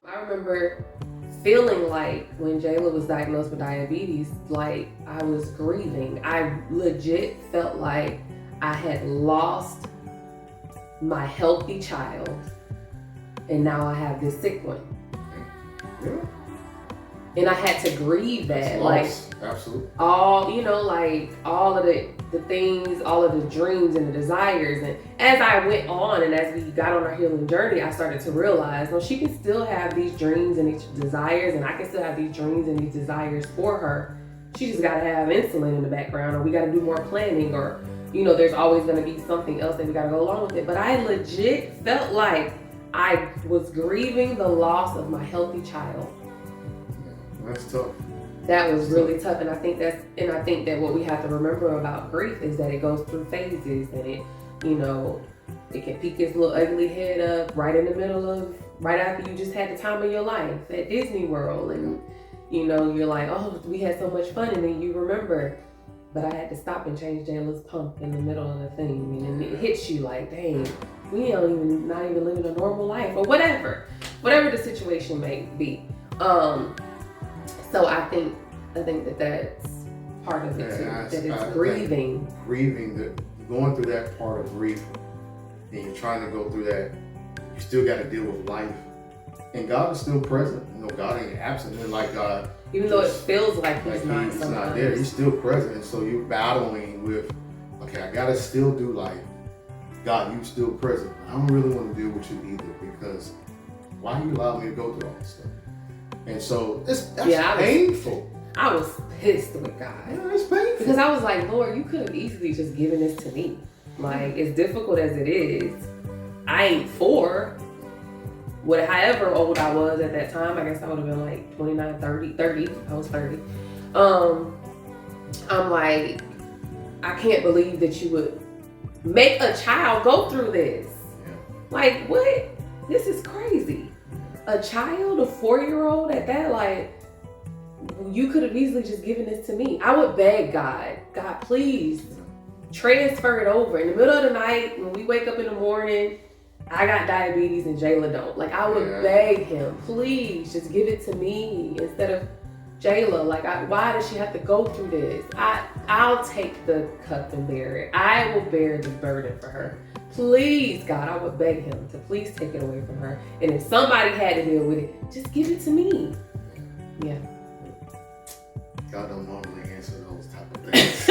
I remember feeling like when Jayla was diagnosed with diabetes, like I was grieving. I legit felt like I had lost my healthy child and now I have this sick one. Yeah. And I had to grieve that. Like, absolutely. All, like all of the things, all of the dreams and the desires. And as I went on and as we got on our healing journey, I started to realize, no, she can still have these dreams and these desires, and I can still have these dreams and these desires for her. She just got to have insulin in the background, or we got to do more planning, or, there's always going to be something else that we got to go along with it. But I legit felt like I was grieving the loss of my healthy child. That's tough. That was really tough, and I think that what we have to remember about grief is that it goes through phases, and it can peek its little ugly head up right in the middle of, right after you just had the time of your life at Disney World, and you're like, oh, we had so much fun, and then you remember, but I had to stop and change Jayla's pump in the middle of the thing, and then it hits you like, dang, we not even living a normal life, or whatever the situation may be. So I think that that's part of it too. That it's grieving. Going through that part of grief, and you're trying to go through that, you still got to deal with life. And God is still present. God ain't absent. And like God, even though it feels like he's not there, he's still present. And so you're battling with, okay, I gotta still do life. God, you still present. I don't really want to deal with you either, because why you allow me to go through all this stuff? And so that's painful. I was pissed with God. Yeah, it's painful. Because I was like, Lord, you could have easily just given this to me. Like, as difficult as it is, I ain't for however old I was at that time. I guess I would have been like 29, 30. I was 30. I'm like, I can't believe that you would make a child go through this. Yeah. Like, what? This is crazy. A child, a 4-year-old at that, like, you could have easily just given this to me. I would beg God, please transfer it over. In the middle of the night, when we wake up in the morning, I got diabetes and Jayla don't. Like, I would beg him, please just give it to me instead of Jayla. Like, why does she have to go through this? I'll take the cup and bear it. I will bear the burden for her. Please, God, I would beg him to please take it away from her. And if somebody had to deal with it, just give it to me. Yeah. God don't normally answer those type of things.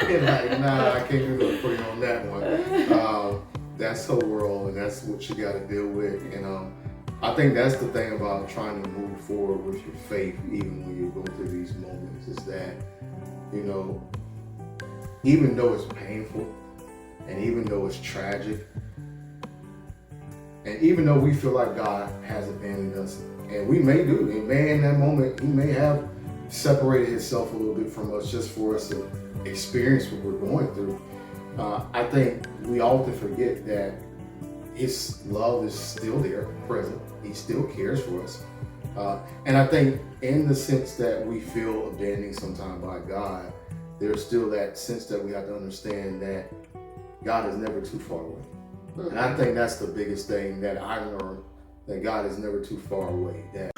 You're like, nah, I can't do no putting on that one. That's her world, and that's what you got to deal with. And I think that's the thing about trying to move forward with your faith, even when you're going through these moments, is that, even though it's painful, and even though it's tragic, and even though we feel like God has abandoned us, and we may do, and may in that moment, he may have separated himself a little bit from us just for us to experience what we're going through, I think we often forget that his love is still there, present. He still cares for us. And I think in the sense that we feel abandoned sometimes by God, there's still that sense that we have to understand that God is never too far away. Mm-hmm. And I think that's the biggest thing that I learned, that God is never too far away. That